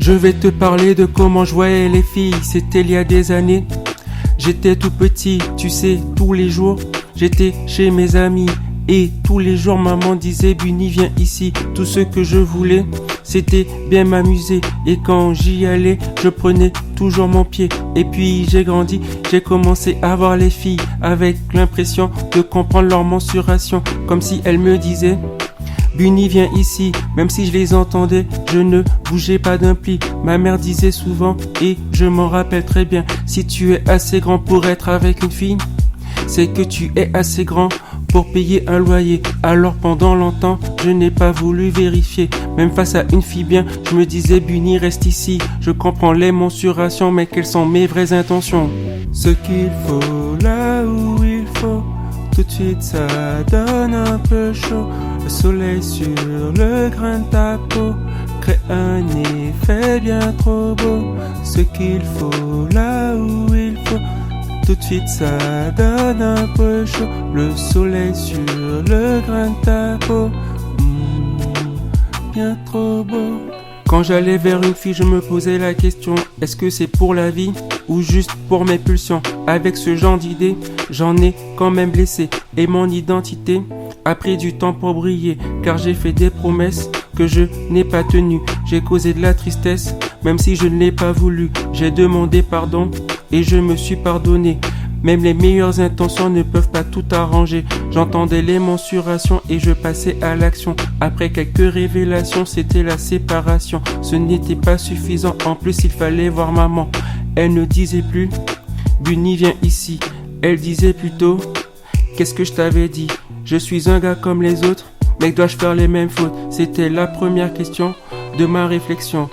Je vais te parler de comment je voyais les filles, c'était il y a des années. J'étais tout petit, tu sais, tous les jours, j'étais chez mes amis. Et tous les jours maman disait Bunny viens ici. Tout ce que je voulais c'était bien m'amuser. Et quand j'y allais je prenais toujours mon pied. Et puis j'ai grandi, j'ai commencé à voir les filles avec l'impression de comprendre leur mensuration. Comme si elles me disaient Bunny viens ici. Même si je les entendais, je ne bougeais pas d'un pli. Ma mère disait souvent, et je m'en rappelle très bien, si tu es assez grand pour être avec une fille, c'est que tu es assez grand pour payer un loyer. Alors pendant longtemps, je n'ai pas voulu vérifier. Même face à une fille bien, je me disais Bunny reste ici. Je comprends les mensurations, mais quelles sont mes vraies intentions? Ce qu'il faut là où il faut, tout de suite ça donne un peu chaud. Le soleil sur le grain de ta peau crée un effet bien trop beau. Ce qu'il faut là où il faut, tout de suite ça donne un peu chaud. Le soleil sur le grain de ta peau, bien trop beau. Quand j'allais vers une fille, je me posais la question, est-ce que c'est pour la vie ou juste pour mes pulsions? Avec ce genre d'idée, j'en ai quand même blessé. Et mon identité a pris du temps pour briller, car j'ai fait des promesses que je n'ai pas tenues. J'ai causé de la tristesse, même si je ne l'ai pas voulu. J'ai demandé pardon et je me suis pardonné. Même les meilleures intentions ne peuvent pas tout arranger. J'entendais les mensurations et je passais à l'action. Après quelques révélations, c'était la séparation. Ce n'était pas suffisant, en plus il fallait voir maman. Elle ne disait plus Bunny viens ici. Elle disait plutôt qu'est-ce que je t'avais dit? Je suis un gars comme les autres, mais dois-je faire les mêmes fautes? C'était la première question de ma réflexion.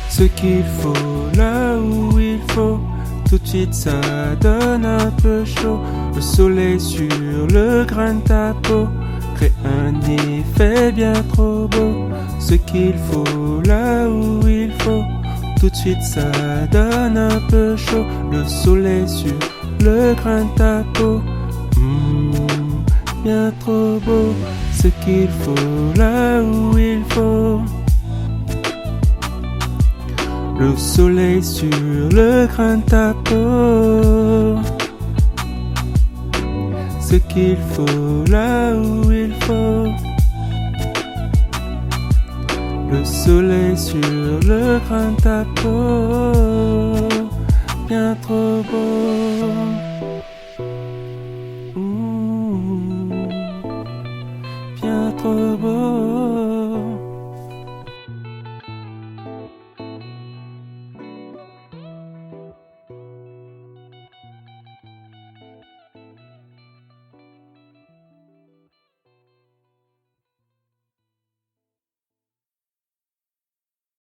Ce qu'il faut là où il faut, tout de suite ça donne un peu chaud. Le soleil sur le grain de ta peau crée un effet bien trop beau. Ce qu'il faut là où il faut, tout de suite ça donne un peu chaud. Le soleil sur le grain de ta peau, bien trop beau. Ce qu'il faut là où il faut, le soleil sur le grain de ta peau. Ce qu'il faut là où il faut, le soleil sur le grain de ta peau, bien trop beau. Bien trop beau.